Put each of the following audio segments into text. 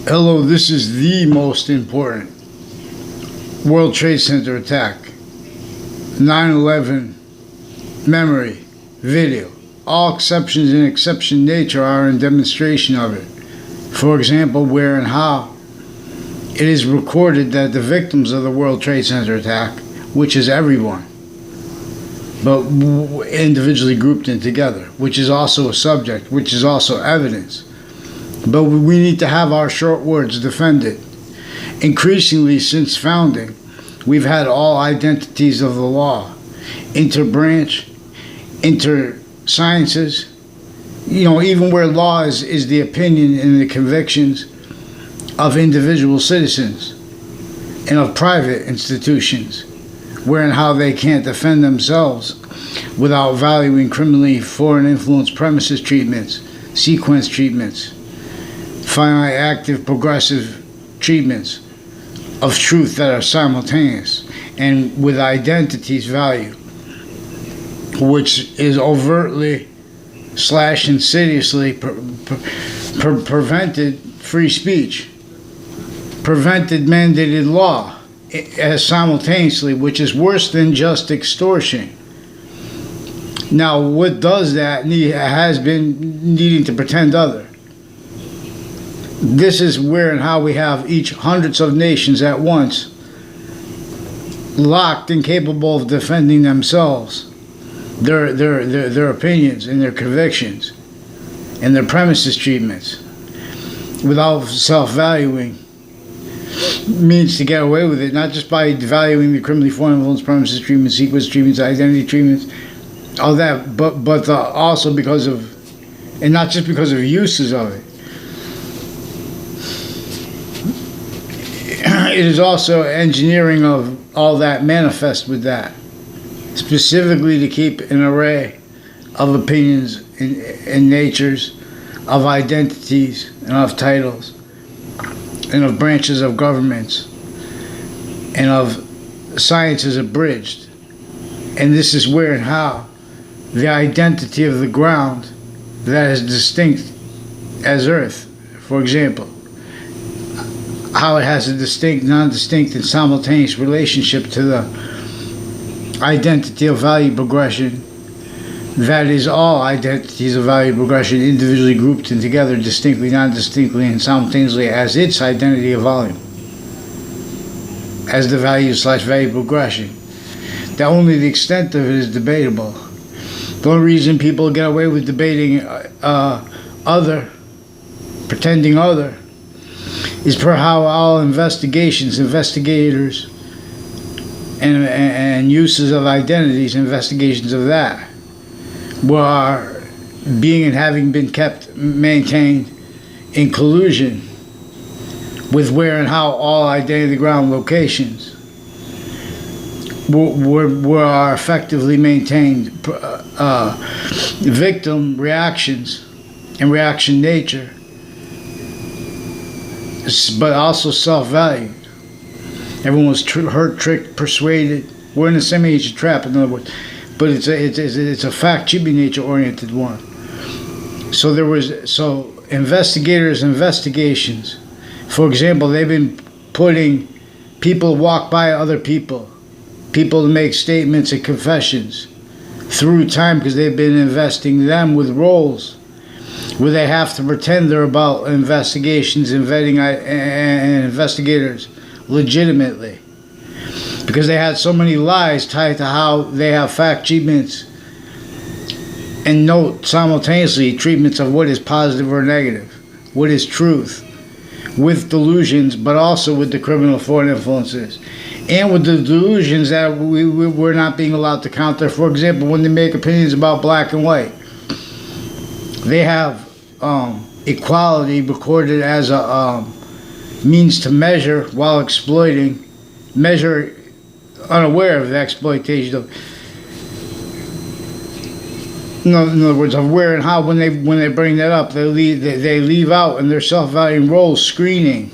Hello, this is the most important World Trade Center attack. 9/11 memory, video. All exceptions in exception nature are in demonstration of it. For example, where and how it is recorded that the victims of the World Trade Center attack, which is everyone, but individually grouped in together, which is also a subject, which is also evidence. But we need to have our short words defended. Increasingly since founding, we've had all identities of the law, interbranch, inter-sciences, even where law is the opinion and the convictions of individual citizens and of private institutions, where and how they can't defend themselves without valuing criminally foreign influence premises treatments, sequence treatments, finite active progressive treatments of truth that are simultaneous and with identities value, which is overtly / insidiously prevented free speech, prevented mandated law as simultaneously, which is worse than just extortion. Now, what does that has been needing to pretend other. This is where and how we have each hundreds of nations at once locked and capable of defending themselves, their opinions and their convictions and their premises treatments without self-valuing means to get away with it, not just by valuing the criminally foreign influence premises treatments, sequence treatments, identity treatments, all that, but also because of, and not just because of uses of it. It is also engineering of all that manifest with that, specifically to keep an array of opinions and natures, of identities and of titles, and of branches of governments, and of sciences abridged. And this is where and how the identity of the ground that is distinct as Earth, for example, how it has a distinct, non-distinct, and simultaneous relationship to the identity of value progression. That is all identities of value progression individually grouped and together, distinctly, non-distinctly, and simultaneously as its identity of volume, as the value / value progression. That only the extent of it is debatable. The only reason people get away with debating pretending other, is per how all investigators, and uses of identities, investigations of that, were being and having been maintained in collusion with where and how all identity ground locations were effectively maintained, victim reactions and reaction nature, but also self-valued. Everyone was hurt, tricked, persuaded. We're in the same age of trap, in other words, but it's a fact, cheaply nature-oriented one. So investigations. For example, they've been putting people walk by other people to make statements and confessions through time, because they've been investing them with roles where they have to pretend they're about investigations and vetting and investigators legitimately, because they had so many lies tied to how they have fact treatments and note simultaneously treatments of what is positive or negative, what is truth, with delusions, but also with the criminal foreign influences, and with the delusions that we're not being allowed to counter. For example, when they make opinions about black and white, they have equality recorded as a means to measure while exploiting, measure unaware of the exploitation of, in other words, of where and how. When they bring that up, they leave out in their self-valuing roles screening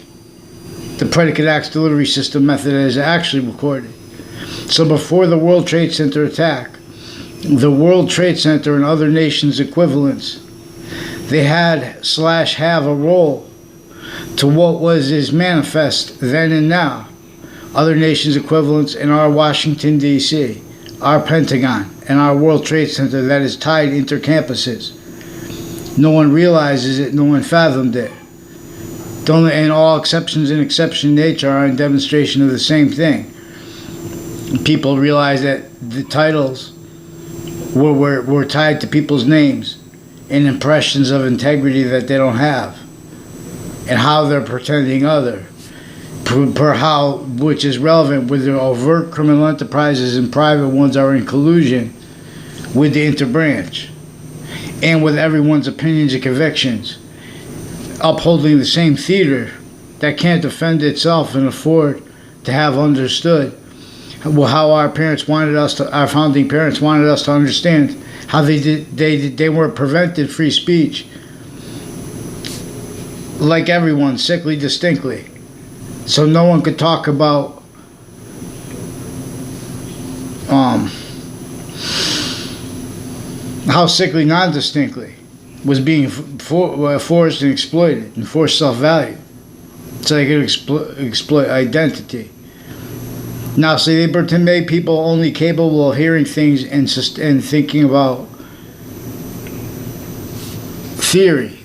the predicate acts delivery system method that is actually recorded. So before the World Trade Center attack, the World Trade Center and other nations' equivalents, they had / have a role to what is manifest then and now. Other nations' equivalents in our Washington, D.C., our Pentagon, and our World Trade Center that is tied intercampuses. No one realizes it, no one fathomed it. And all exceptions in exception nature are in demonstration of the same thing. People realize that the titles were tied to people's names and impressions of integrity that they don't have, and how they're pretending other, which is relevant with their overt criminal enterprises and private ones are in collusion with the interbranch and with everyone's opinions and convictions, upholding the same theater that can't defend itself and afford to have understood how our founding parents wanted us to understand how they were prevented free speech, like everyone, sickly distinctly, so no one could talk about how sickly non-distinctly was being forced and exploited and forced self-value, so they could exploit identity. Now, see, they made people only capable of hearing things and thinking about theory.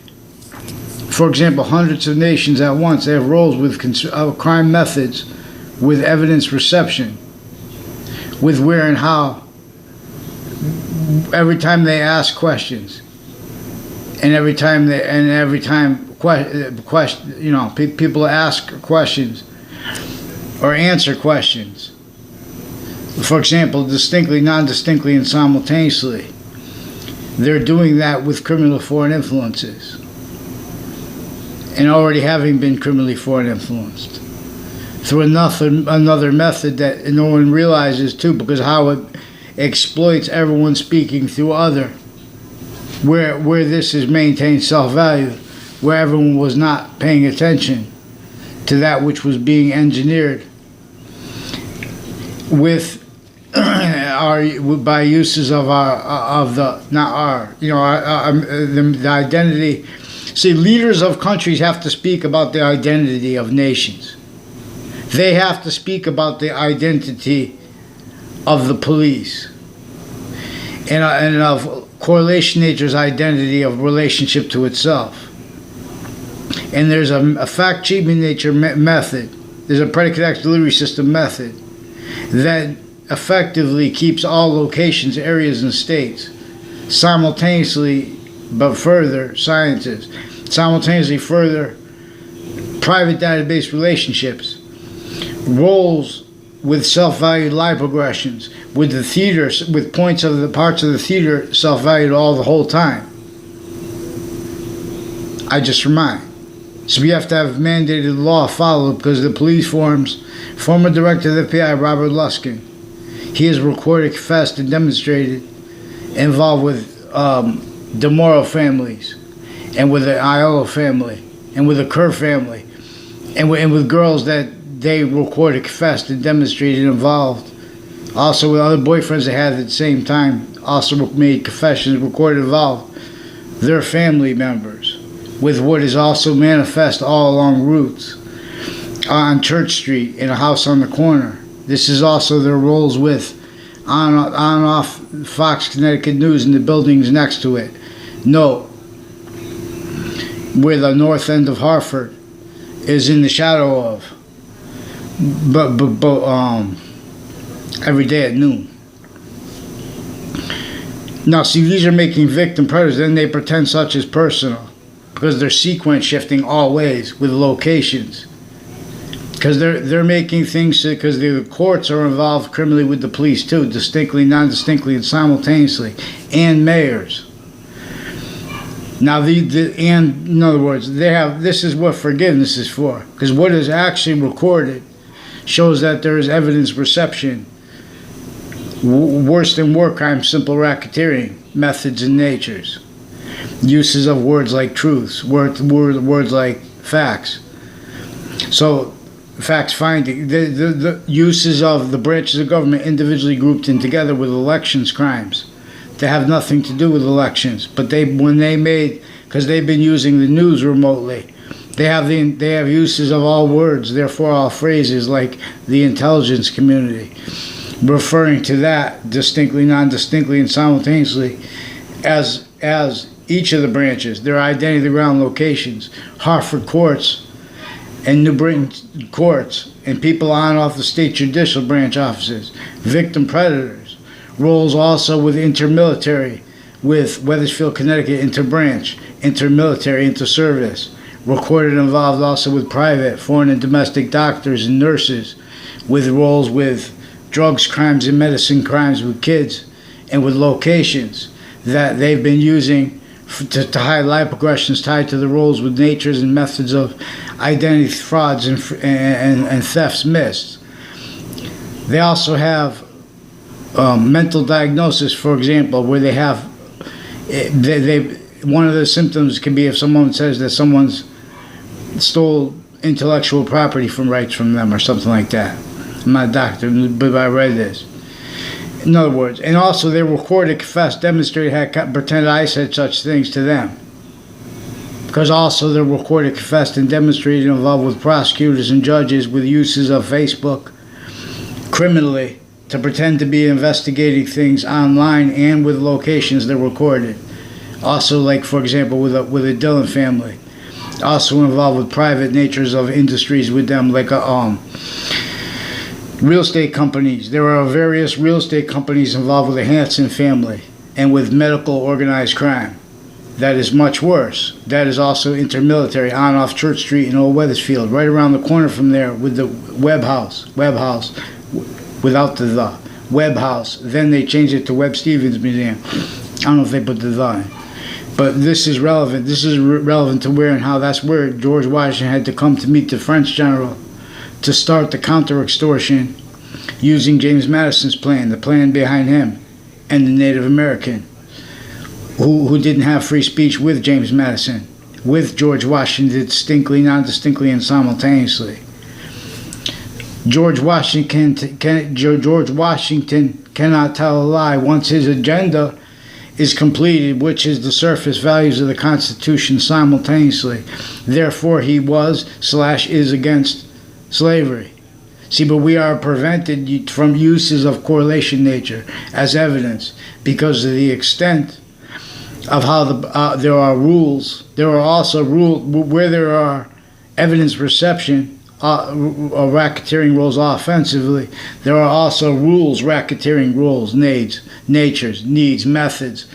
For example, hundreds of nations at once, they have roles with crime methods, with evidence reception, with where and how, every time they ask questions, and every time people ask questions or answer questions. For example, distinctly, non-distinctly, and simultaneously. They're doing that with criminal foreign influences, and already having been criminally foreign influenced through another method that no one realizes too, because how it exploits everyone speaking through other, where this is maintained self-value, where everyone was not paying attention to that which was being engineered with by uses of the identity. See, leaders of countries have to speak about the identity of nations. They have to speak about the identity of the police and of correlation nature's identity of relationship to itself. And there's a fact achievement nature method. There's a predicate act delivery system method that effectively keeps all locations, areas, and states simultaneously, but further sciences, simultaneously further private database relationships, roles with self-valued lie progressions, with the theater, with parts of the theater self-valued all the whole time. I just remind. So we have to have mandated law followed, because the police former director of the FBI, Robert Luskin, he is recorded, confessed, and demonstrated involved with the Morrow families, and with the Iola family, and with the Kerr family, and with girls that they recorded, confessed, and demonstrated involved. Also with other boyfriends they had at the same time, also made confessions, recorded, involved. Their family members, with what is also manifest all along routes on Church Street, in a house on the corner. This is also their roles with on off Fox Connecticut News and the buildings next to it. Note where the north end of Hartford is in the shadow of, but every day at noon. Now, see, these are making victim predators, then they pretend such as personal, because they're sequence shifting all ways with locations. Because they're making things, because the courts are involved criminally with the police too, distinctly, non-distinctly, and simultaneously, and mayors. Now, and in other words, this is what forgiveness is for, because what is actually recorded shows that there is evidence reception, worse than war crimes, simple racketeering methods and natures, uses of words like truths, words like facts. So, facts finding, the uses of the branches of government individually grouped in together with elections crimes that have nothing to do with elections, but because they've been using the news remotely They have uses of all words, therefore all phrases, like the intelligence community, referring to that distinctly, non-distinctly, and simultaneously as each of the branches, their identity ground locations, Hartford courts and New Britain courts, and people on and off the state judicial branch offices, victim predators, roles also with intermilitary, with Wethersfield, Connecticut, interbranch, intermilitary, interservice, recorded involved also with private, foreign, and domestic doctors and nurses, with roles with drugs, crimes, and medicine crimes with kids, and with locations that they've been using to highlight progressions tied to the roles with natures and methods of identity frauds and thefts missed. They also have mental diagnosis, for example, where they have one of the symptoms can be if someone says that someone's stole intellectual property from rights from them or something like that. I'm not a doctor, but I read this. In other words, and also they recorded, confessed, demonstrated, had pretended I said such things to them. Because also they're recorded, confessed, and demonstrated involved with prosecutors and judges with uses of Facebook criminally to pretend to be investigating things online and with locations they're recorded. Also, like for example, with a Dillon family. Also involved with private natures of industries with them, like real estate companies. There are various real estate companies involved with the Hanson family and with medical organized crime. That is much worse. That is also intermilitary, on off Church Street in Old Wethersfield, right around the corner from there with the Webb House, without the Webb House. Then they changed it to Webb Stevens Museum. I don't know if they put the in. But this is relevant. This is relevant to where and how. That's where George Washington had to come to meet the French general to start the counter-extortion using James Madison's plan, the plan behind him, and the Native American, who didn't have free speech with James Madison, with George Washington, distinctly, non-distinctly, and simultaneously. George Washington cannot tell a lie once his agenda is completed, which is the surface values of the Constitution simultaneously. Therefore, he was/is against slavery. See, but we are prevented from uses of correlation nature as evidence because of the extent of how there are rules. There are also rules where there are evidence perception or racketeering rules offensively. There are also rules, racketeering rules, natures, needs, methods.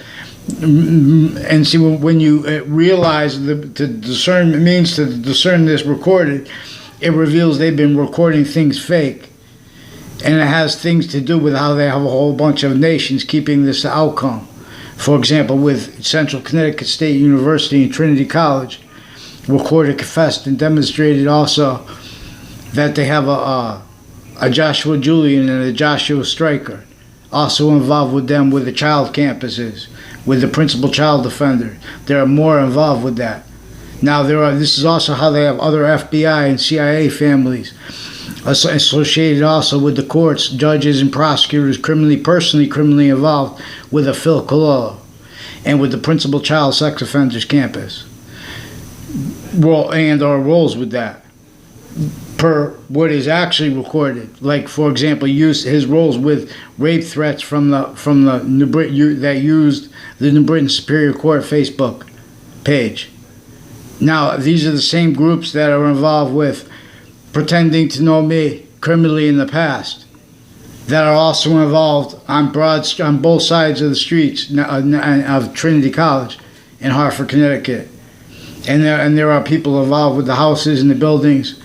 And see, when you realize to discern this recorded, it reveals they've been recording things fake. And it has things to do with how they have a whole bunch of nations keeping this outcome. For example, with Central Connecticut State University and Trinity College, recorded, confessed, and demonstrated also that they have a Joshua Julian and a Joshua Stryker, also involved with them with the child campuses, with the principal child defender. There are more involved with that. Now this is also how they have other FBI and CIA families associated also with the courts, judges, and prosecutors criminally involved with a Phil Cololo and with the principal child sex offenders campus. And our roles with that. Per what is actually recorded, like for example, his roles with rape threats from the New Britain that used the New Britain Superior Court Facebook page. Now these are the same groups that are involved with pretending to know me criminally in the past, that are also involved on both sides of the streets of Trinity College in Hartford, Connecticut, and there are people involved with the houses and the buildings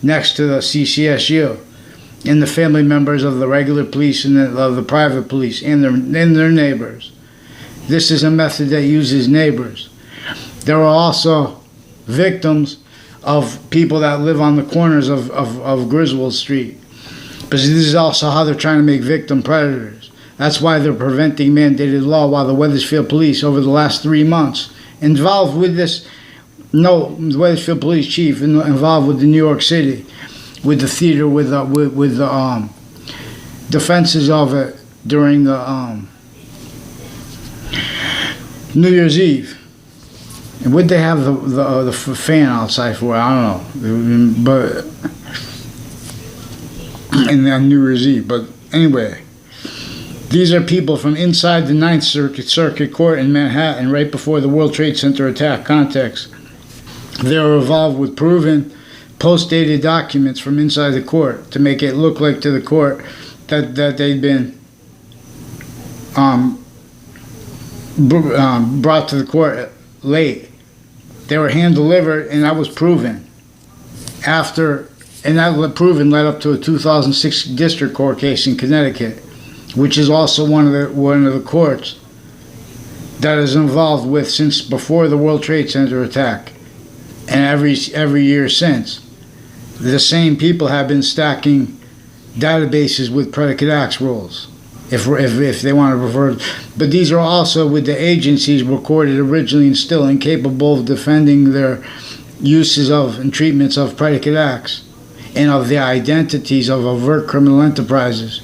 next to the CCSU, and the family members of the regular police and of the private police and their neighbors. This is a method that uses neighbors. There are also victims of people that live on the corners of Griswold Street. But this is also how they're trying to make victim predators. That's why they're preventing mandated law, while the Wethersfield police over the last 3 months involved with this. No, the Wethersfield police chief involved with the New York City, with the theater, with the defenses of it during the New Year's Eve. And would they have the fan outside for? I don't know. But in New Year's Eve. But anyway, these are people from inside the Ninth Circuit Court in Manhattan right before the World Trade Center attack context. They were involved with proven post-dated documents from inside the court to make it look like to the court that they'd been brought to the court late. They were hand-delivered, and that was proven. And that proven led up to a 2006 district court case in Connecticut, which is also one of the courts that is involved with since before the World Trade Center attack, and every year since. The same people have been stacking databases with predicate acts rules, if they want to refer. But these are also with the agencies recorded originally and still incapable of defending their uses of and treatments of predicate acts, and of the identities of overt criminal enterprises,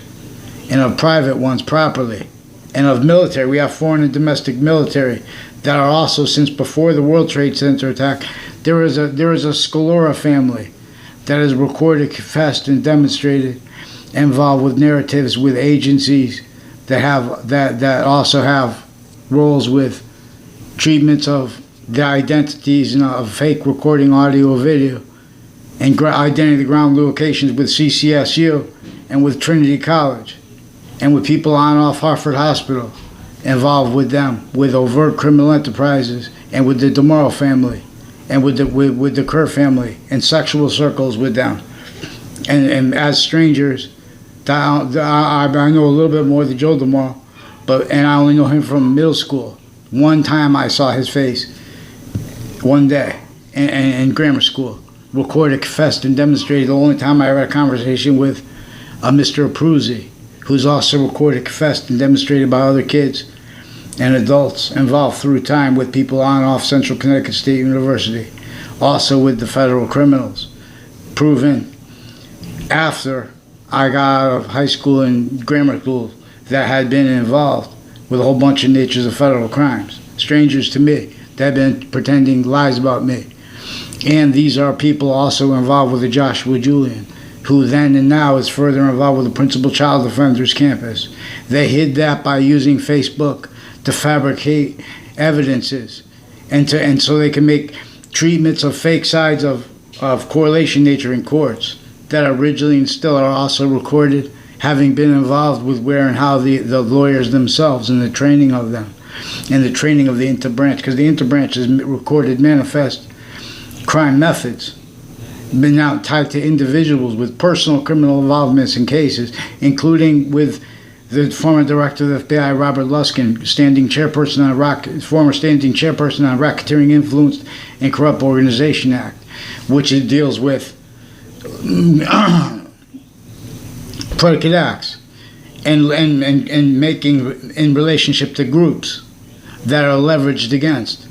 and of private ones properly, and of military. We have foreign and domestic military that are also, since before the World Trade Center attack, there is a Scalora family that is recorded, confessed, and demonstrated, involved with narratives with agencies that also have roles with treatments of the identities and of fake recording audio or video, and identity ground locations with CCSU and with Trinity College, and with people on and off Hartford Hospital involved with them, with overt criminal enterprises, and with the DeMauro family, and with the Kerr family, and sexual circles with them. And as strangers, I know a little bit more than Joe DeMauro, and I only know him from middle school. One time I saw his face, one day, in grammar school, recorded, confessed, and demonstrated. The only time I had a conversation with Mr. Abruzzi, who's also recorded, confessed, and demonstrated by other kids and adults involved through time with people on and off Central Connecticut State University, also with the federal criminals, proven after I got out of high school and grammar school that had been involved with a whole bunch of natures of federal crimes, strangers to me, that had been pretending lies about me. And these are people also involved with the Joshua Julian, who then and now is further involved with the Principal Child Defenders Campus. They hid that by using Facebook to fabricate evidences, and so they can make treatments of fake sides of correlation nature in courts that originally and still are also recorded, having been involved with where and how the lawyers themselves and the training of them, and the training of the interbranch, because the interbranch has recorded manifest crime methods, been now tied to individuals with personal criminal involvements in cases, including with the former director of the FBI, Robert Luskin, former standing chairperson on Racketeering Influenced and Corrupt Organization Act, which it deals with predicate acts and making in relationship to groups that are leveraged against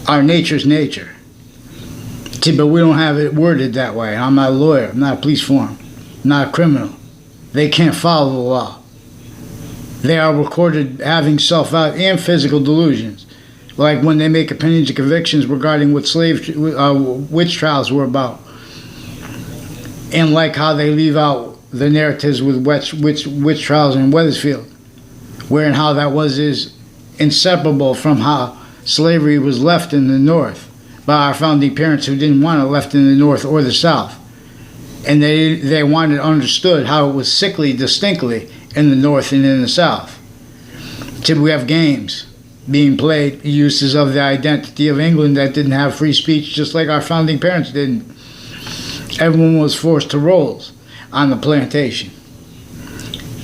our nature's nature. See, but we don't have it worded that way. I'm not a lawyer. I'm not a police form. I'm not a criminal. They can't follow the law. They are recorded having self-out and physical delusions, like when they make opinions and convictions regarding what witch trials were about, and like how they leave out the narratives with witch trials in Wethersfield, where and how that is inseparable from how slavery was left in the North by our founding parents who didn't want it left in the North or the South. And they wanted understood how it was sickly distinctly in the North and in the South. So we have games being played, uses of the identity of England that didn't have free speech, just like our founding parents didn't. Everyone was forced to roles on the plantation.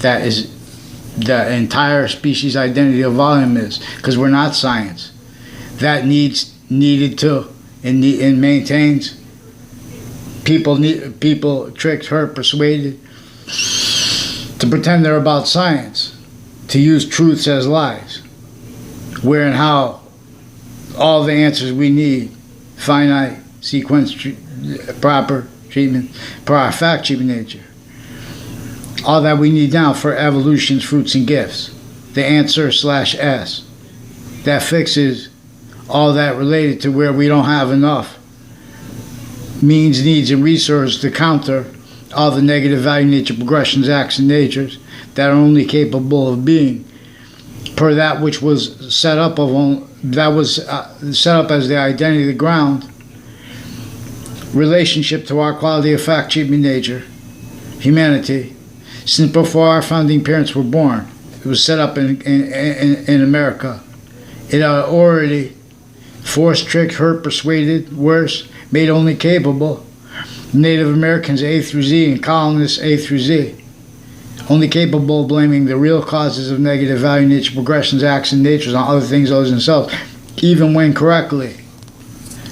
That is the entire species identity of volume is, because we're not science. That needed to and maintains. People tricked, hurt, persuaded to pretend they're about science, to use truths as lies, where and how all the answers we need, finite, sequence, proper treatment, per our fact treatment nature, all that we need now for evolution's fruits and gifts, the answer /S, that fixes all that related to where we don't have enough means, needs, and resources to counter all the negative value nature progressions, acts, and natures that are only capable of being per that which was set up set up as the identity of the ground relationship to our quality of fact, treatment, nature, humanity, since before our founding parents were born. It was set up in America. It had already forced, tricked, hurt, persuaded, worse, made only capable Native Americans A through Z and colonists A through Z, only capable of blaming the real causes of negative value nature progressions, acts, and natures on other things other than themselves, even when correctly.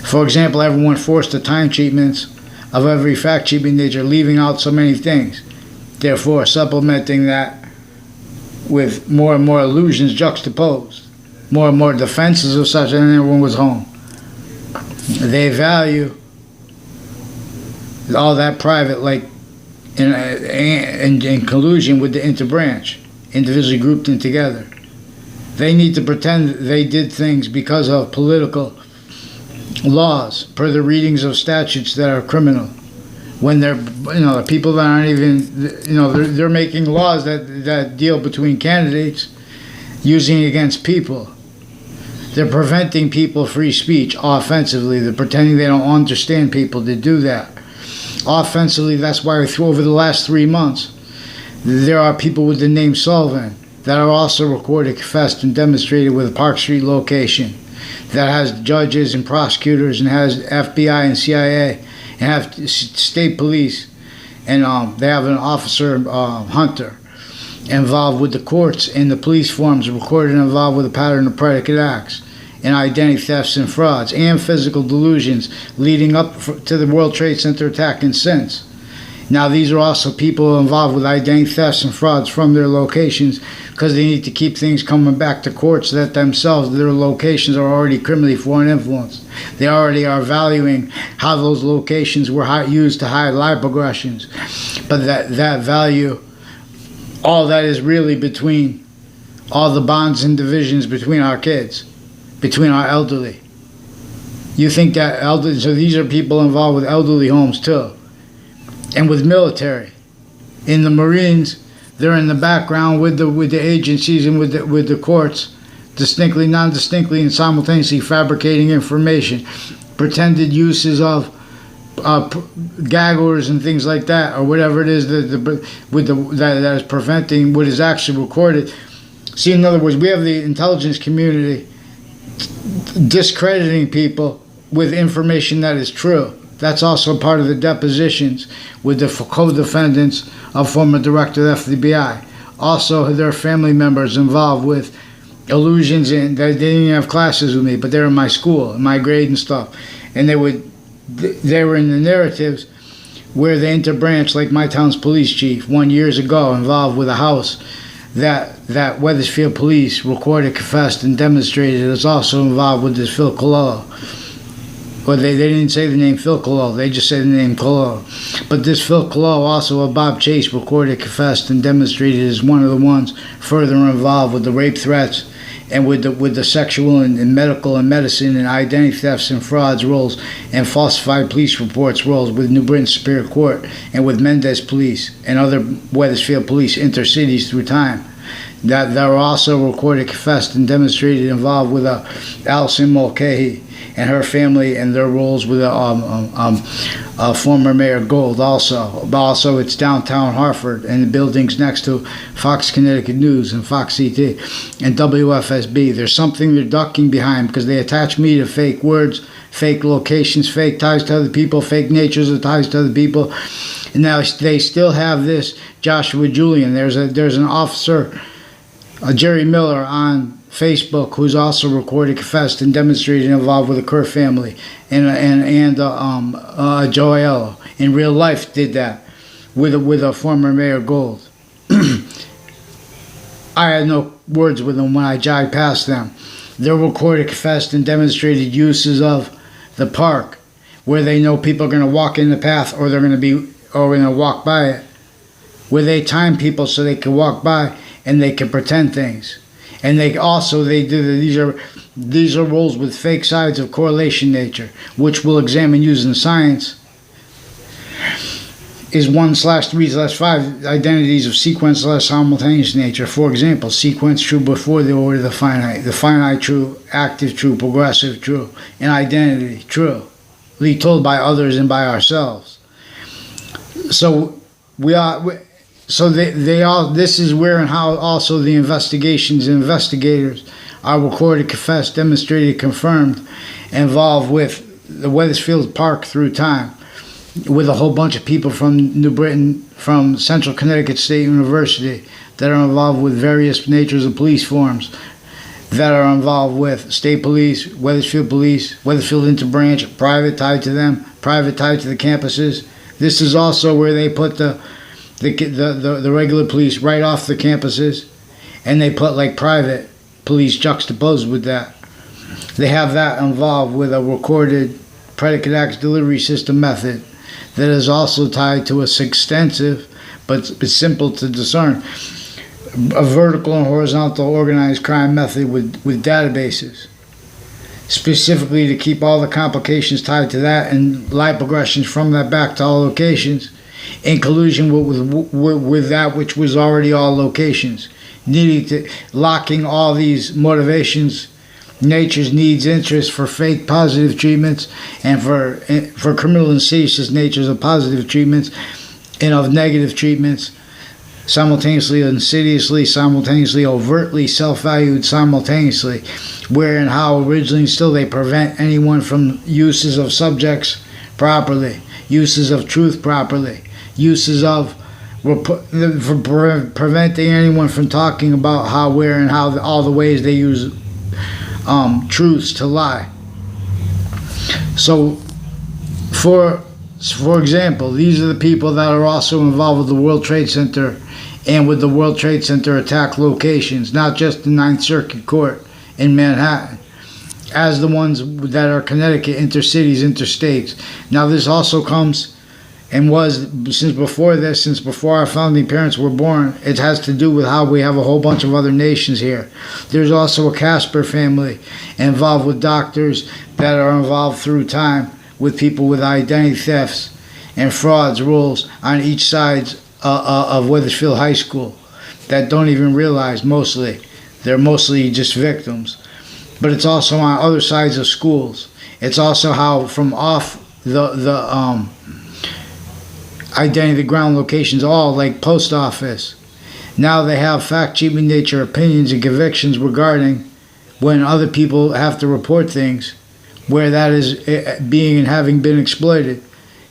For example, everyone forced the time treatments of every fact treatment nature, leaving out so many things, therefore supplementing that with more and more illusions juxtaposed, more and more defenses of such, and everyone was home. They value all that private, like in collusion with the interbranch, individually grouped in together. They need to pretend they did things because of political laws, per the readings of statutes that are criminal. When they're, the people that aren't even, they're making laws that deal between candidates using against people. They're preventing people free speech offensively. They're pretending they don't understand people to do that. Offensively, that's why over the last 3 months, there are people with the name Sullivan that are also recorded, confessed, and demonstrated with a Park Street location that has judges and prosecutors and has FBI and CIA and have state police, and they have an officer, Hunter, involved with the courts and the police forms recorded and involved with a pattern of predicate acts and identity thefts and frauds and physical delusions leading up to the World Trade Center attack and since. Now these are also people involved with identity thefts and frauds from their locations because they need to keep things coming back to courts that themselves, their locations are already criminally foreign influenced. They already are valuing how those locations were used to hide lie progressions. But that value, all that is really between all the bonds and divisions between our kids, between our elderly. You think that so these are people involved with elderly homes too, and with military. In the Marines, they're in the background with the agencies and with the courts, distinctly, non-distinctly, and simultaneously fabricating information, pretended uses of gagglers and things like that, or whatever it is that is preventing what is actually recorded. See, in other words, we have the intelligence community discrediting people with information that is true. That's also part of the depositions with the co-defendants of former director of the FBI. Also, their family members involved with illusions, and they didn't even have classes with me, but they were in my school, in my grade and stuff. And they were in the narratives where the interbranch, like my town's police chief, 1 year ago, involved with a house that Wethersfield police recorded, confessed, and demonstrated is also involved with this Phil Cololo. Well, they didn't say the name Phil Cololo, they just said the name Cololo. But this Phil Cololo, also a Bob Chase, recorded, confessed, and demonstrated is one of the ones further involved with the rape threats and with the sexual and medical and medicine and identity thefts and frauds roles and falsified police reports roles with New Britain Superior Court and with Mendez Police and other Wethersfield Police intercities through time. That are also recorded, confessed, and demonstrated involved with Allison Mulcahy and her family and their roles with former Mayor Gold also it's downtown Hartford and the buildings next to Fox Connecticut News and Fox CT and WFSB. There's something they're ducking behind because they attach me to fake words, fake locations, fake ties to other people, fake natures of ties to other people. And now they still have this Joshua Julian. There's an officer, Jerry Miller, on Facebook, who's also recorded, confessed, and demonstrated involved with the Kerr family, and Joello in real life did that with a former Mayor Gold. I had no words with them when I jogged past them. They're recorded, confessed, and demonstrated uses of the park, where they know people are going to walk in the path or they're going to walk by it, where they time people so they can walk by and they can pretend things. And these are rules with fake sides of correlation nature, which we'll examine using science. Is 1/3/5 identities of sequence/simultaneous nature. For example, sequence true before the order of the finite true, active true, progressive true, and identity true, told by others and by ourselves. So this is where and how also the investigations and investigators are recorded, confessed, demonstrated, confirmed, involved with the Wethersfield Park through time, with a whole bunch of people from New Britain, from Central Connecticut State University, that are involved with various natures of police forms, that are involved with state police, Wethersfield interbranch, private tied to them, private tied to the campuses. This is also where they put the regular police right off the campuses, and they put like private police juxtaposed with that. They have that involved with a recorded predicate acts delivery system method that is also tied to a extensive, but simple to discern, a vertical and horizontal organized crime method with databases, specifically to keep all the complications tied to that and lie progressions from that back to all locations, in collusion with that which was already all locations, locking all these motivations, nature's needs, interests for fake positive treatments, and for criminal insidious natures of positive treatments and of negative treatments, simultaneously, insidiously, simultaneously, overtly, self-valued simultaneously, where and how originally still they prevent anyone from uses of subjects properly, uses of truth properly, uses of for preventing anyone from talking about how, where, and how all the ways they use truths to lie. So, for example, these are the people that are also involved with the World Trade Center and with the World Trade Center attack locations, not just the Ninth Circuit Court in Manhattan, as the ones that are Connecticut, intercities, interstates. Now, this also comes and was since before our founding parents were born. It has to do with how we have a whole bunch of other nations here. There's also a Casper family involved with doctors that are involved through time with people with identity thefts and frauds rules on each side of Wethersfield High School that don't even realize they're mostly just victims. But it's also on other sides of schools. It's also how from off the identity ground locations, all like post office. Now they have fact-cheating nature opinions and convictions regarding when other people have to report things where that is being and having been exploited.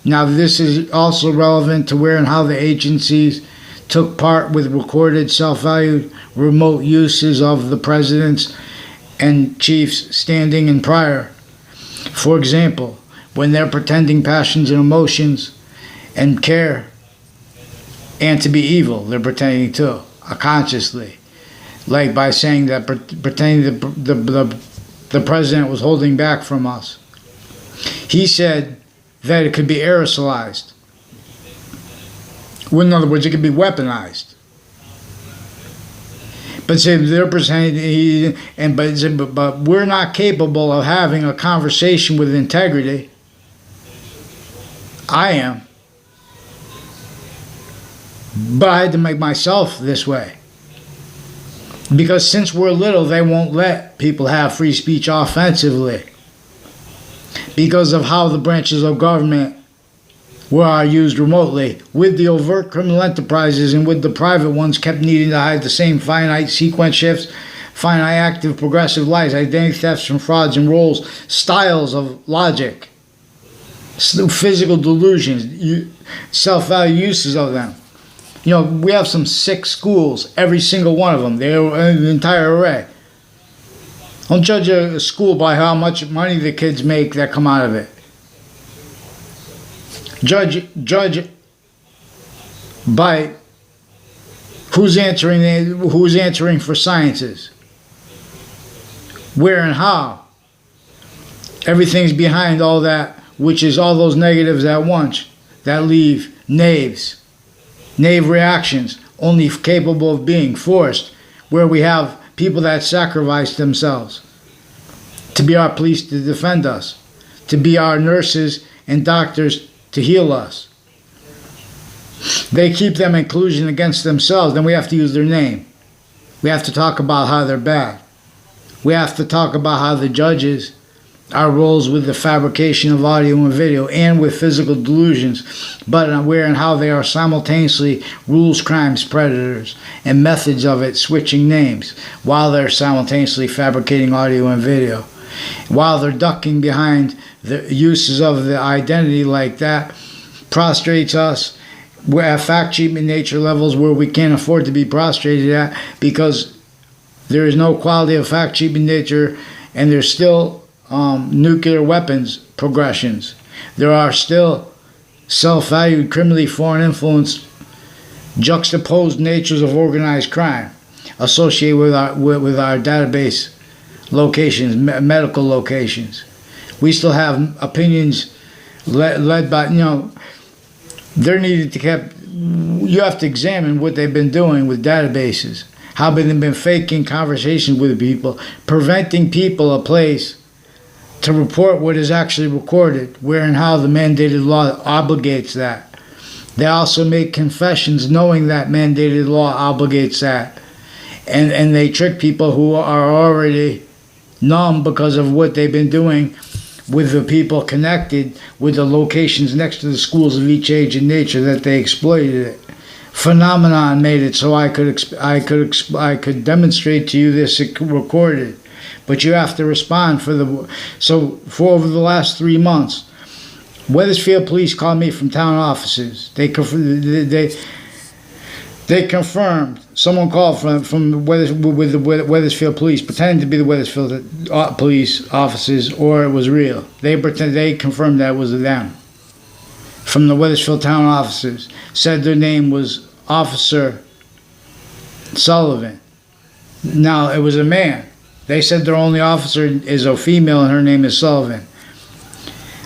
Now this is also relevant to where and how the agencies took part with recorded self-valued remote uses of the presidents and chiefs standing and prior. For example, when they're pretending passions and emotions and care, and to be evil, they're pretending to, consciously, like by saying that, pretending the president was holding back from us. He said that it could be aerosolized. In other words, it could be weaponized. But say they're pretending, but we're not capable of having a conversation with integrity. I am. But I had to make myself this way. Because since we're little, they won't let people have free speech offensively. Because of how the branches of government are used remotely, with the overt criminal enterprises and with the private ones kept needing to hide the same finite sequence shifts, finite active progressive lies, identity thefts from frauds and roles, styles of logic, physical delusions, self-value uses of them. You know, we have some sick schools, every single one of them. They're an entire array. Don't judge a school by how much money the kids make that come out of it. Judge by who's answering for sciences, where and how. Everything's behind all that, which is all those negatives at once that leave knave reactions, only capable of being forced, where we have people that sacrifice themselves to be our police to defend us, to be our nurses and doctors to heal us. They keep them in collusion against themselves, then we have to use their name. We have to talk about how they're bad. We have to talk about how the judges are roles with the fabrication of audio and video and with physical delusions, but where and how they are simultaneously rules, crimes, predators, and methods of it, switching names, while they're simultaneously fabricating audio and video. While they're ducking behind the uses of the identity like that, prostrates us. We're at fact cheaping nature levels where we can't afford to be prostrated at, because there is no quality of fact cheaping nature, and there's still nuclear weapons progressions. There are still self-valued, criminally foreign influence, juxtaposed natures of organized crime associated with our database locations, medical locations. We still have opinions led by, they're needed to you have to examine what they've been doing with databases, how they've been faking conversations with people, preventing people a place to report what is actually recorded, where and how the mandated law obligates that. They also make confessions knowing that mandated law obligates that. And they trick people who are already numb because of what they've been doing with the people connected with the locations next to the schools of each age and nature, that they exploited it. Phenomenon made it so I could demonstrate to you this recorded. But you have to respond for over the last 3 months, Wethersfield police called me from town offices. They confirmed. Someone called from the Wethersfield police, pretending to be the Wethersfield police officers, or it was real. They confirmed that it was them. From the Wethersfield town officers, said their name was Officer Sullivan. Now it was a man. They said their only officer is a female and her name is Sullivan.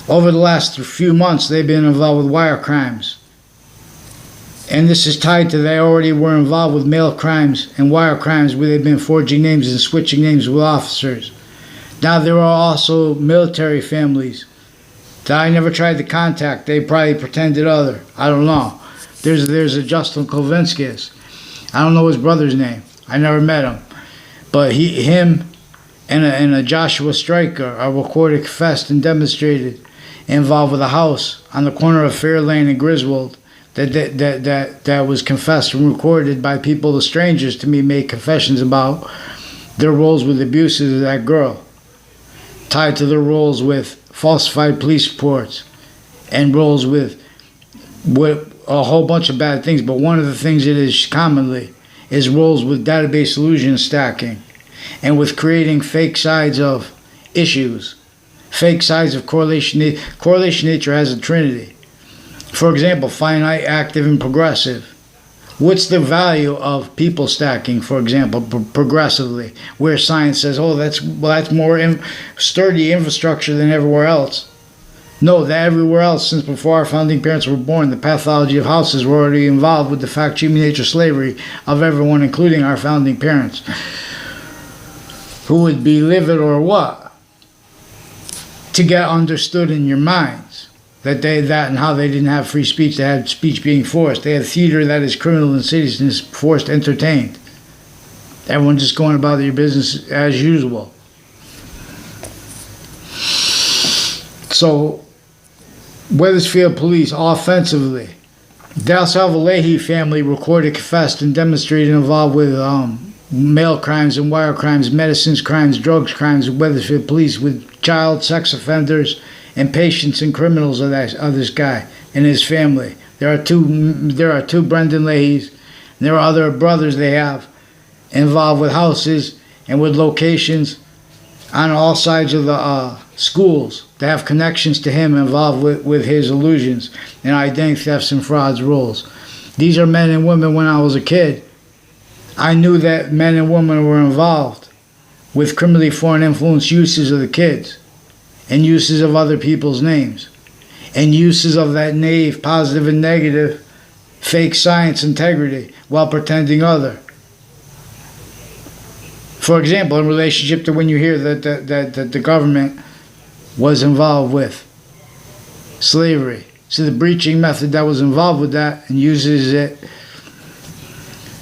Over the last few months, they've been involved with wire crimes. And this is tied to they already were involved with mail crimes and wire crimes where they've been forging names and switching names with officers. Now there are also military families that I never tried to contact. They probably pretended other. I don't know. There's a Justin Kovinskis. I don't know his brother's name. I never met him. But him and a Joshua Stryker are recorded, confessed, and demonstrated involved with a house on the corner of Fair Lane and Griswold that was confessed and recorded by people, the strangers to me, made confessions about their roles with abuses of that girl, tied to their roles with falsified police reports and roles with a whole bunch of bad things. But one of the things it is commonly is roles with database illusion stacking and with creating fake sides of issues, fake sides of correlation. Correlation nature has a trinity. For example, finite, active, and progressive. What's the value of people stacking, for example, progressively, where science says, oh, that's more sturdy infrastructure than everywhere else? No, that everywhere else, since before our founding parents were born, the pathology of houses were already involved with the fact, human nature, slavery of everyone, including our founding parents, who would be livid or what? To get understood in your minds. That and how they didn't have free speech, they had speech being forced. They had theater that is criminal, insidious, and is forced, entertained. Everyone just going about their business as usual. So, Wethersfield police, offensively, they also have a Leahy family recorded, confessed, and demonstrated involved with mail crimes and wire crimes, medicines crimes, drugs crimes, Wethersfield police with child sex offenders and patients and criminals of this guy and his family. There are two Brendan Leahys, and there are other brothers they have involved with houses and with locations on all sides of the schools. They have connections to him involved with his illusions and identity thefts and frauds roles. These are men and women. When I was a kid, I knew that men and women were involved with criminally foreign influence uses of the kids and uses of other people's names and uses of that naive, positive and negative, fake science integrity while pretending other. For example, in relationship to when you hear that the government was involved with slavery. So the breaching method that was involved with that and uses it,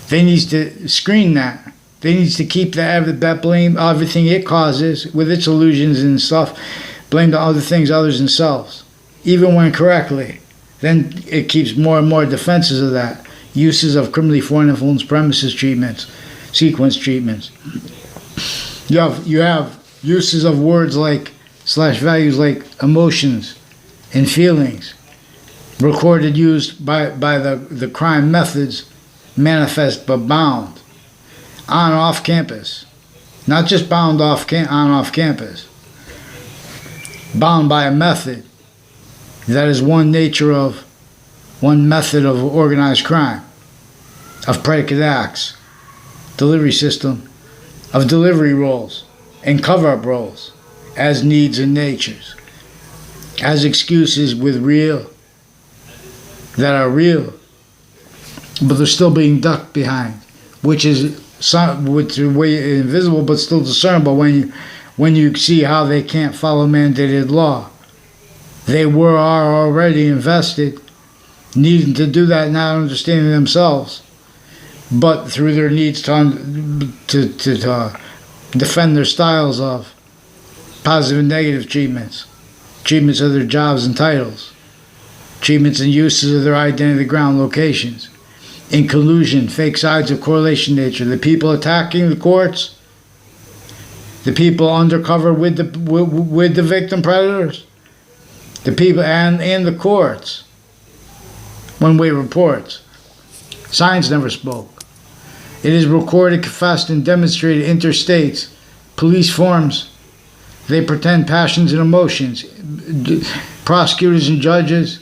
they need to screen that. They need to keep that blame, everything it causes with its illusions and stuff, blame to other things other than themselves, even when correctly. Then it keeps more and more defenses of that. Uses of criminally foreign influence premises treatments, sequence treatments. You have uses of words like /values like emotions and feelings, recorded, used by the crime methods, manifest but bound, on off campus, not just bound on off campus, bound by a method that is one method of organized crime, of predicate acts, delivery system, of delivery roles and cover-up roles as needs and natures, as excuses that are real, but they're still being ducked behind, which is way invisible but still discernible when you see how they can't follow mandated law. They are already invested, needing to do that, not understanding themselves, but through their needs to defend their styles of positive and negative treatments of their jobs and titles, treatments and uses of their identity ground locations, in collusion, fake sides of correlation nature, the people attacking the courts, the people undercover with the victim predators, the people and the courts, one-way reports. Science never spoke. It is recorded, confessed, and demonstrated interstates, police forms. They pretend passions and emotions. Prosecutors and judges,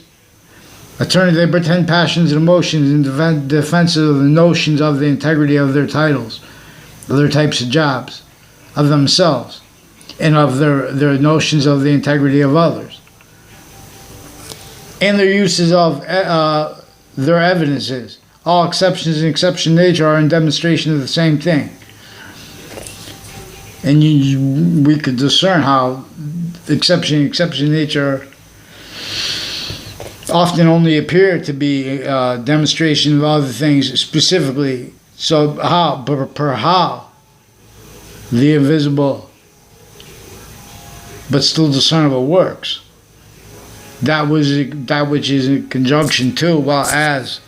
attorneys, they pretend passions and emotions in defense of the notions of the integrity of their titles, of their types of jobs, of themselves, and of their notions of the integrity of others. And their uses of their evidences. All exceptions in exception nature are in demonstration of the same thing. And we could discern how exception nature often only appear to be demonstration of other things specifically. So how the invisible but still discernible works. That which is in conjunction to, well, as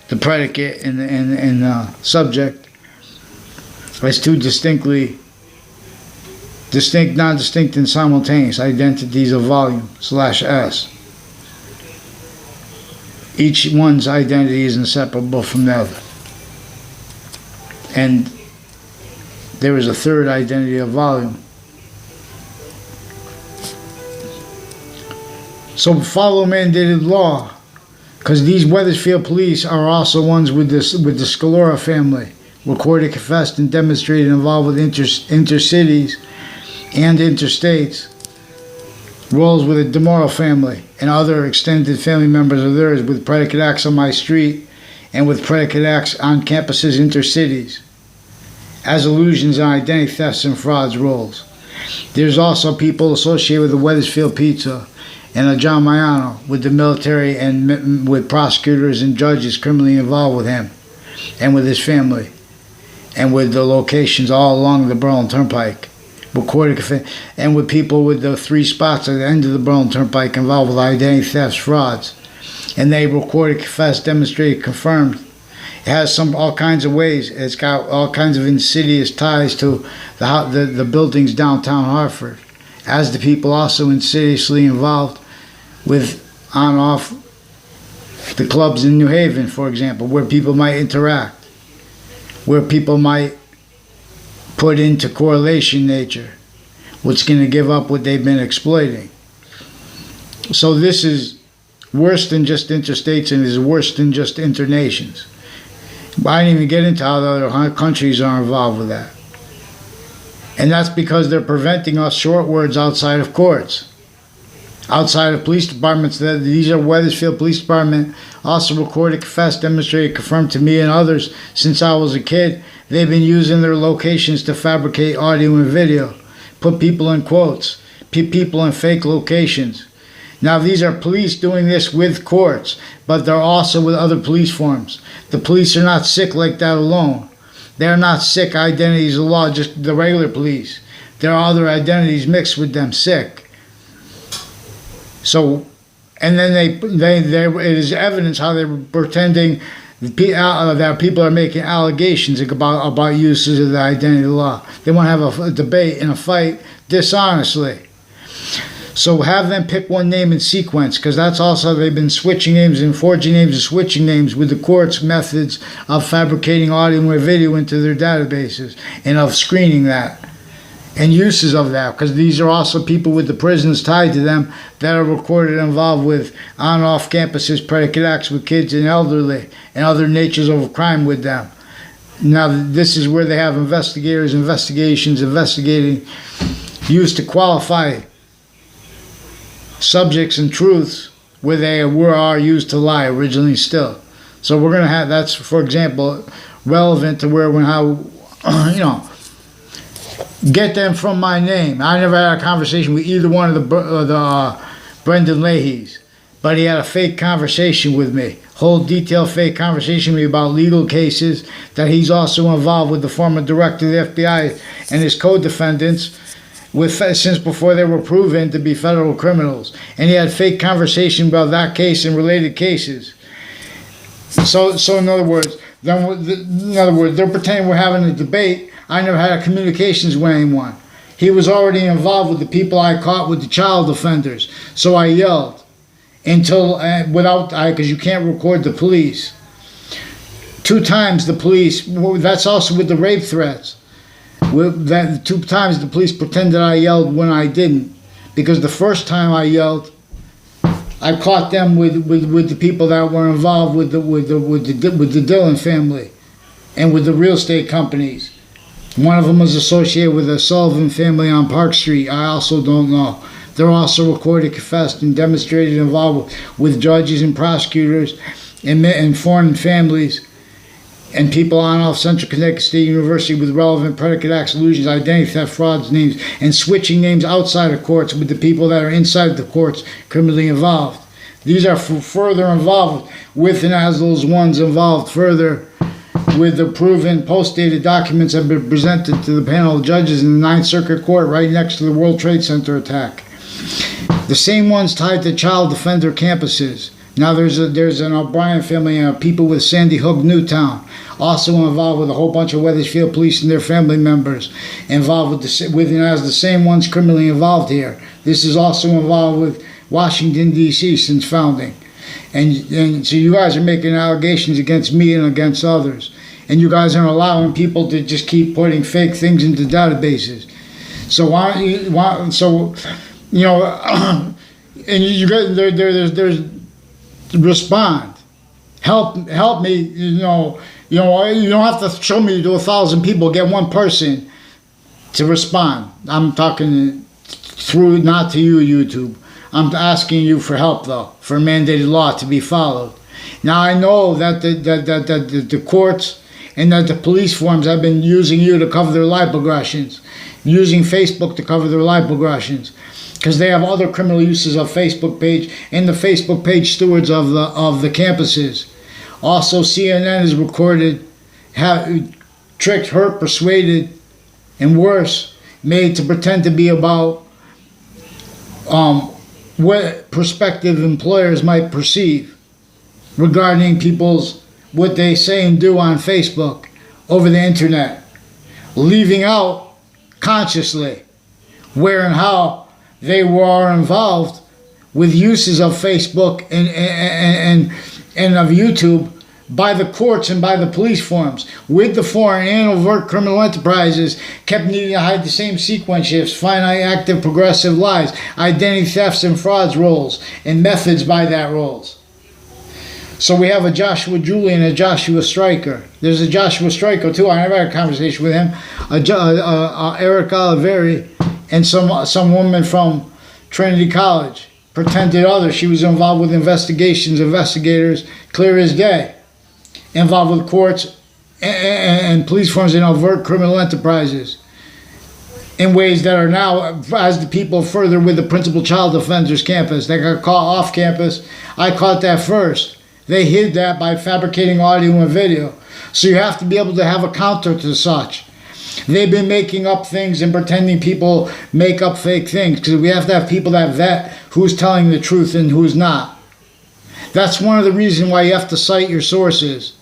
the predicate and subject, as two distinct, non-distinct, and simultaneous identities of volume /S. Each one's identity is inseparable from the other. And there is a third identity of volume. So follow mandated law, because these Wethersfield police are also ones with the Scalora family, recorded, confessed, and demonstrated involved with intercities and interstates, roles with the DeMoro family and other extended family members of theirs, with predicate acts on my street and with predicate acts on campuses, intercities, as illusions on identity thefts and frauds roles. There's also people associated with the Wethersfield Pizza and a John Maiano with the military and with prosecutors and judges criminally involved with him and with his family and with the locations all along the Berlin Turnpike, recorded, and with people with the 3 spots at the end of the Berlin Turnpike involved with identity thefts, frauds, and they recorded, confessed, demonstrated, confirmed. It has all kinds of ways. It's got all kinds of insidious ties to the buildings downtown Hartford, as the people also insidiously involved with on-off the clubs in New Haven, for example, where people might interact, where people might put into correlation nature what's going to give up what they've been exploiting. So this is worse than just interstates and is worse than just internations. I didn't even get into how the other countries are involved with that. And that's because they're preventing us short words outside of courts, outside of police departments. These are Wethersfield Police Department. Also recorded, confessed, demonstrated, confirmed to me and others since I was a kid. They've been using their locations to fabricate audio and video. Put people in quotes. Put people in fake locations. Now these are police doing this with courts, but they're also with other police forms. The police are not sick like that alone. They're not sick identities of law, just the regular police. There are other identities mixed with them, sick. So, and then it is evidence how they're pretending that people are making allegations about uses of the identity law. They want to have a debate and a fight dishonestly. So have them pick one name in sequence, because that's also, they've been switching names and forging names and switching names with the court's methods of fabricating audio and video into their databases and of screening that and uses of that, because these are also people with the prisons tied to them that are recorded involved with on and off campuses predicate acts with kids and elderly and other natures of crime with them. Now this is where they have investigations investigating, used to qualify subjects and truths where they are used to lie originally still. So we're going to have, that's, for example, relevant to where, when, how, get them from my name. I never had a conversation with either one of the Brendan Leahys, but he had a fake conversation with me. Whole detailed fake conversation with me about legal cases that he's also involved with, the former director of the FBI and his co-defendants, since before they were proven to be federal criminals. And he had fake conversation about that case and related cases. So in other words, they're pretending we're having a debate. I never had a communications with anyone. He was already involved with the people I caught with the child offenders. So I yelled until, because you can't record the police. 2 times the police, that's also with the rape threats. That 2 times the police pretended I yelled when I didn't, because the first time I yelled, I caught them with the people that were involved with the Dillon family and with the real estate companies. One of them was associated with the Sullivan family on Park Street. I also don't know. They're also recorded, confessed, and demonstrated involved with judges and prosecutors and foreign families and people on off Central Connecticut State University with relevant predicate acts, illusions, identity theft, frauds, names, and switching names outside of courts with the people that are inside the courts criminally involved. These are further involved with and as those ones involved further with the proven post-dated documents have been presented to the panel of judges in the 9th Circuit Court right next to the World Trade Center attack. The same ones tied to child offender campuses. Now there's an O'Brien family and people with Sandy Hook, Newtown, also involved with a whole bunch of Wethersfield police and their family members, involved with and as the same ones criminally involved here. This is also involved with Washington, D.C. since founding. And so you guys are making allegations against me and against others. And you guys aren't allowing people to just keep putting fake things into databases. So and you guys, there's respond, help me. You don't have to show me to 1,000 people, get one person to respond. I'm talking through, not to you, YouTube. I'm asking you for help, though, for mandated law to be followed. Now I know that the courts and that the police forms have been using you to cover their life aggressions, using Facebook to cover their life aggressions, because they have other criminal uses of Facebook page and the Facebook page stewards of the campuses. Also, CNN is recorded, tricked, hurt, persuaded, and worse, made to pretend to be about what prospective employers might perceive regarding what they say and do on Facebook over the internet, leaving out consciously where and how they were involved with uses of Facebook and of YouTube by the courts and by the police forms, with the foreign and overt criminal enterprises kept needing to hide the same sequence shifts, finite, active, progressive lies, identity thefts and frauds roles, and methods by that roles. So we have a Joshua Julian and a Joshua Stryker. There's a Joshua Stryker too. I never had a conversation with him. Eric Oliveri and some woman from Trinity College. pretended other. She was involved with investigators, clear as day, involved with courts and police forms in overt criminal enterprises in ways that are now, as the people further with the principal child offenders campus, they got caught off campus. I caught that first. They hid that by fabricating audio and video. So you have to be able to have a counter to such. They've been making up things and pretending people make up fake things, because we have to have people that vet who's telling the truth and who's not. That's one of the reasons why you have to cite your sources.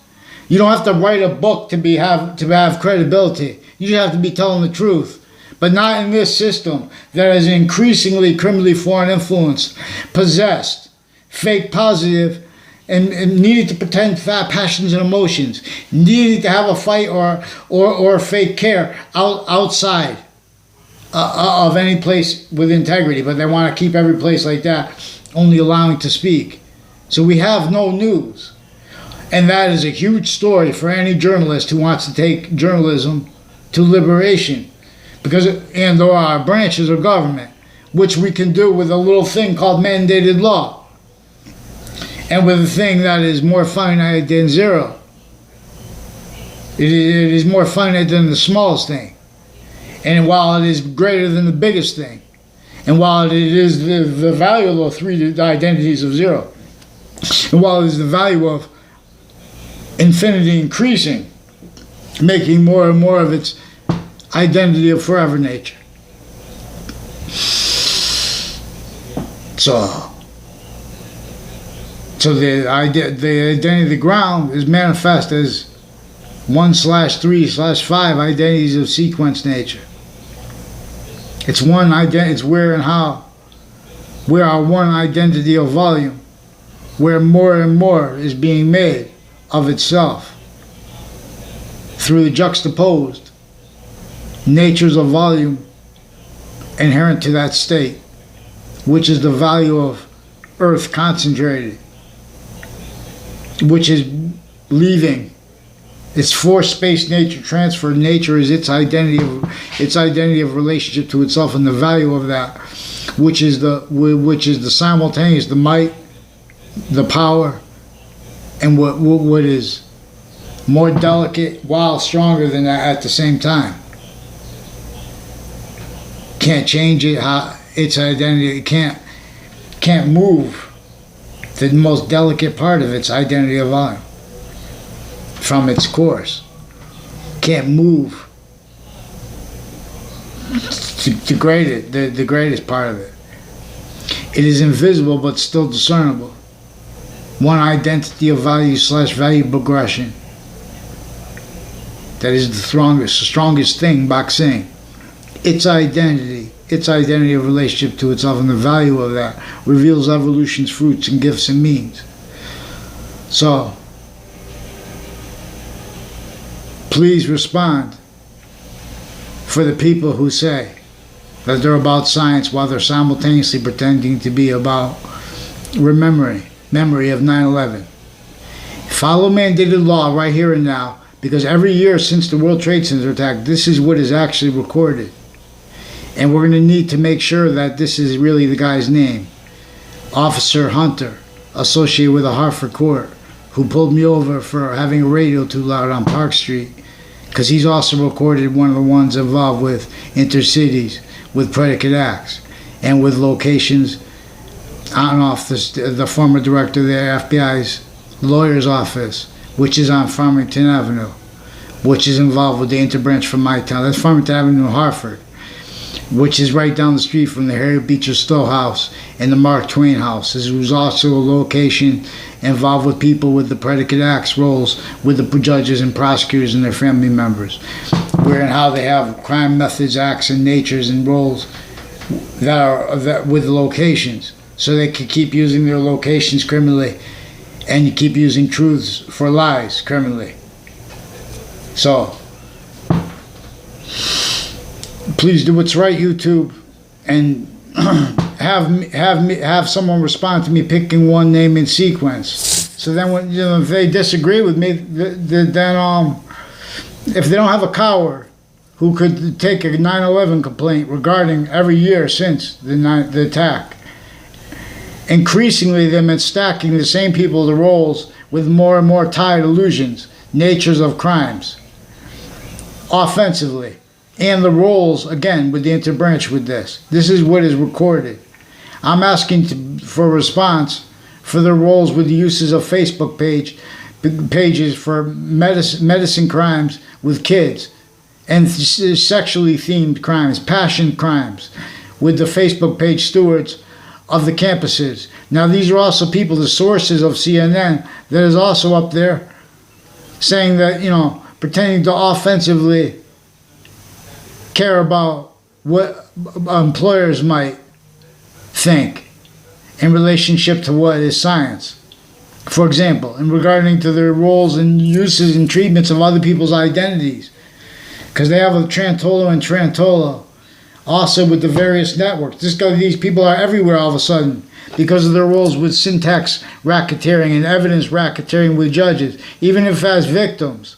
You don't have to write a book to have credibility. You just have to be telling the truth. But not in this system that is increasingly criminally foreign influenced, possessed, fake positive, and needed to pretend fat passions and emotions, needed to have a fight or fake care outside of any place with integrity, but they want to keep every place like that, only allowing to speak. So we have no news. And that is a huge story for any journalist who wants to take journalism to liberation. And there are branches of government, which we can do with a little thing called mandated law. And with a thing that is more finite than zero. It is more finite than the smallest thing. And while it is greater than the biggest thing, and while it is the value of the identities of zero, and while it is the value of infinity increasing, making more and more of its identity of forever nature. So the identity of the ground is manifest as 1/3/5 identities of sequence nature. It's one identity. It's where and how. Where our one identity of volume, where more and more is being made of itself through the juxtaposed natures of volume inherent to that state, which is the value of Earth concentrated, which is leaving its forced space nature transfer. Nature is its identity of relationship to itself, and the value of that, which is the simultaneous, the might, the power, and what is more delicate while stronger than that at the same time. Can't change it. Its identity, it can't move the most delicate part of its identity of volume from its course. Can't move the greatest part of it. It is invisible but still discernible. One identity of value/value progression. That is the strongest thing, Boxing. Its identity of relationship to itself, and the value of that reveals evolution's fruits and gifts and means. So, please respond for the people who say that they're about science while they're simultaneously pretending to be about memory of 9/11. Follow mandated law right here and now, because every year since the World Trade Center attack, this is what is actually recorded. And we're going to need to make sure that this is really the guy's name. Officer Hunter, associated with a Hartford court, who pulled me over for having a radio too loud on Park Street, because he's also recorded one of the ones involved with intercities, with predicate acts, and with locations on and off the former director of the FBI's lawyer's office, which is on Farmington Avenue, which is involved with the interbranch from my town. That's Farmington Avenue, Hartford, which is right down the street from the Harry Beecher Stowe house and the Mark Twain house. This was also a location involved with people with the predicate acts roles with the judges and prosecutors and their family members, where and how they have crime methods, acts, and natures and roles that with locations, so they can keep using their locations criminally, and you keep using truths for lies criminally. So please do what's right, YouTube, and have someone respond to me picking one name in sequence. So then, when if they disagree with me, then if they don't have a coward who could take a 9/11 complaint regarding every year since the attack Increasingly, they've been stacking the same people, the roles, with more and more tied illusions, natures of crimes, offensively. And the roles, again, with the interbranch with this. This is what is recorded. I'm asking for a response for the roles with the uses of Facebook pages for medicine crimes with kids and sexually themed crimes, passion crimes, with the Facebook page stewards of the campuses. Now, these are also people, the sources of CNN, that is also up there saying that, pretending to offensively care about what employers might think in relationship to what is science. For example, in regarding to their roles and uses and treatments of other people's identities. Because they have a Trantolo and Trantolo. Also with the various networks. These people are everywhere all of a sudden because of their roles with syntax racketeering and evidence racketeering with judges, even if as victims.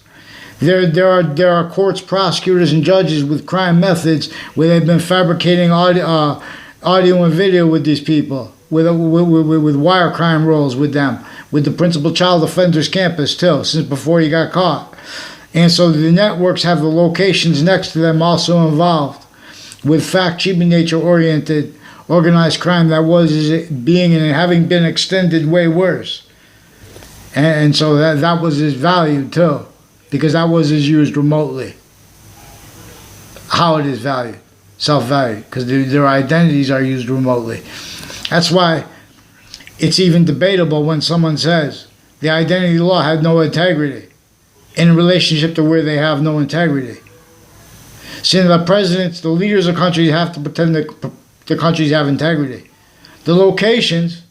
There are courts, prosecutors, and judges with crime methods where they've been fabricating audio and video with these people, with wire crime roles with them, with the principal child offenders campus too, since before he got caught. And so the networks have the locations next to them also involved with fact-cheating nature-oriented organized crime that was being and having been extended way worse. And so that was his value too, because that was used remotely. How it is valued, self-valued, because their identities are used remotely. That's why it's even debatable when someone says the identity law had no integrity in relationship to where they have no integrity. Since the presidents, the leaders of countries have to pretend that the countries have integrity. The locations,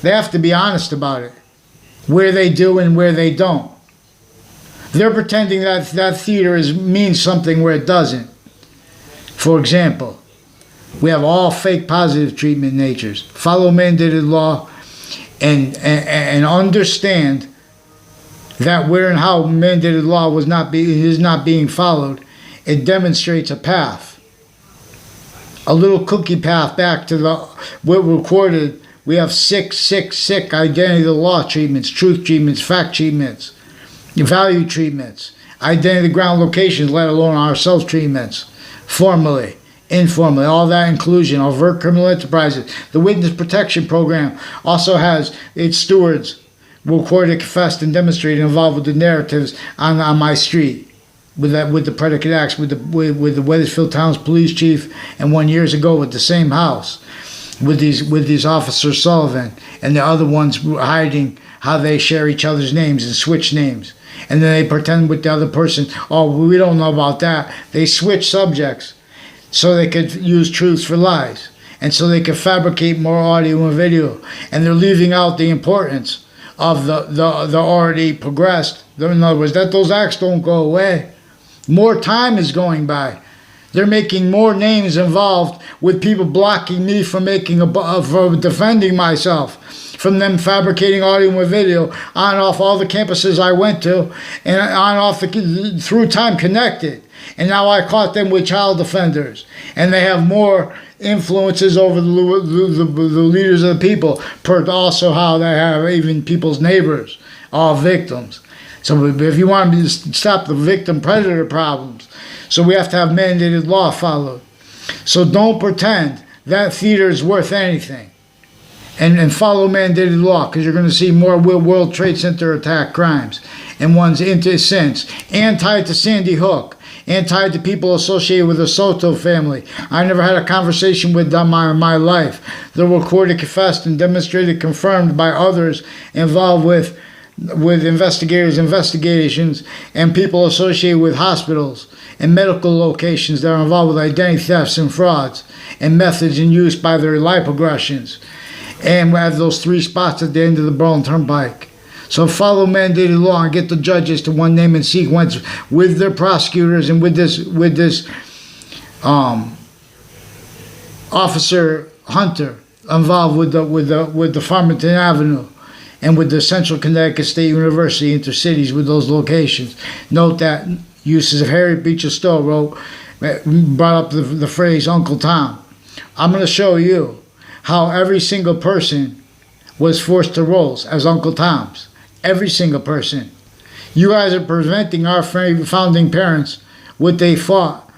they have to be honest about it, where they do and where they don't. They're pretending that theater means something where it doesn't. For example, we have all fake positive treatment natures. Follow mandated law and understand that where and how mandated law is not being followed. It demonstrates a path, a little cookie path back to what recorded. We have sick identity of the law treatments, truth treatments, fact treatments, value treatments, identity ground locations, let alone ourselves treatments, formally, informally, all that inclusion, overt criminal enterprises. The witness protection program also has its stewards recorded, confessed, and demonstrated involved with the narratives on my street. With the predicate acts, with the Wethersfield Town's police chief, and 1 year ago with the same house, with these officers Sullivan and the other ones hiding how they share each other's names and switch names, and then they pretend with the other person, oh, we don't know about that. They switch subjects so they could use truths for lies, and so they could fabricate more audio and video, and they're leaving out the importance of the already progressed. In other words, that those acts don't go away. More time is going by. They're making more names involved with people blocking me from from defending myself, from them fabricating audio and video on and off all the campuses I went to, and on and off through time connected. And now I caught them with child offenders, and they have more influences over the leaders of the people, per also how they have even people's neighbors, all victims. So if you want to stop the victim-predator problems, so we have to have mandated law followed. So don't pretend that theater is worth anything. And follow mandated law, because you're going to see more World Trade Center attack crimes and ones since, and tied to Sandy Hook, and tied to people associated with the Soto family. I never had a conversation with them in my life. They're recorded, confessed, and demonstrated, confirmed by others involved with investigations, and people associated with hospitals and medical locations that are involved with identity thefts and frauds and methods in use by their lipoaggressions. And we have those 3 spots at the end of the Berlin Turnpike. So follow mandated law and get the judges to one name and sequence with their prosecutors and with this officer Hunter involved with the Farmington Avenue and with the Central Connecticut State University intercities with those locations. Note that uses of Harriet Beecher Stowe brought up the phrase Uncle Tom. I'm going to show you how every single person was forced to roles as Uncle Toms. Every single person. You guys are preventing our founding parents, what they fought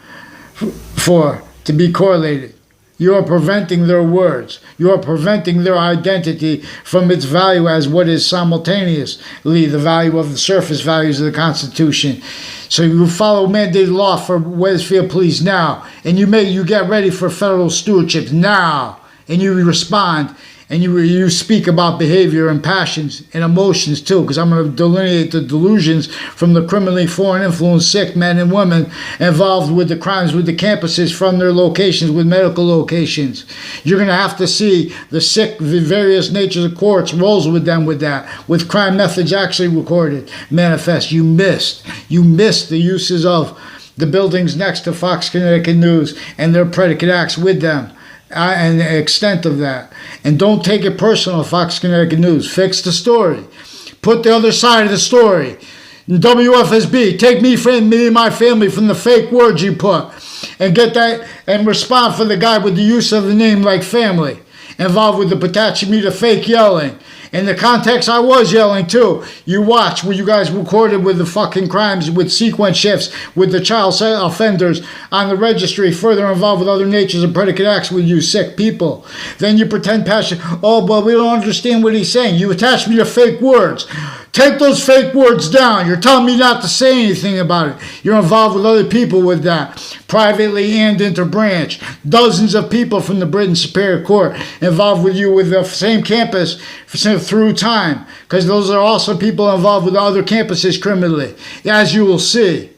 for, to be correlated. You are preventing their words. You are preventing their identity from its value as what is simultaneously the value of the surface values of the Constitution. So you follow mandated law for Wethersfield Police now, and you get ready for federal stewardship now, and you respond, and you speak about behavior and passions and emotions too, because I'm going to delineate the delusions from the criminally foreign influenced sick men and women involved with the crimes with the campuses from their locations, with medical locations. You're going to have to see the sick, the various natures of courts, roles with them with that, with crime methods actually recorded, manifest. You missed the uses of the buildings next to Fox Connecticut News and their predicate acts with them. And the extent of that. And don't take it personal, Fox Connecticut News. Fix the story. Put the other side of the story. WFSB, take me and my family from the fake words you put. And get that, and respond for the guy with the use of the name like family. Involved with the attaching me to fake yelling. In the context, I was yelling too. You watch where you guys recorded with the fucking crimes, with sequence shifts, with the child offenders on the registry, further involved with other natures of predicate acts with you sick people. Then you pretend passion. Oh, but we don't understand what he's saying. You attach me to fake words. Take those fake words down. You're telling me not to say anything about it. You're involved with other people with that, privately and interbranch. Dozens of people from the Britain Superior Court involved with you with the same campus through time, because those are also people involved with other campuses criminally, as you will see.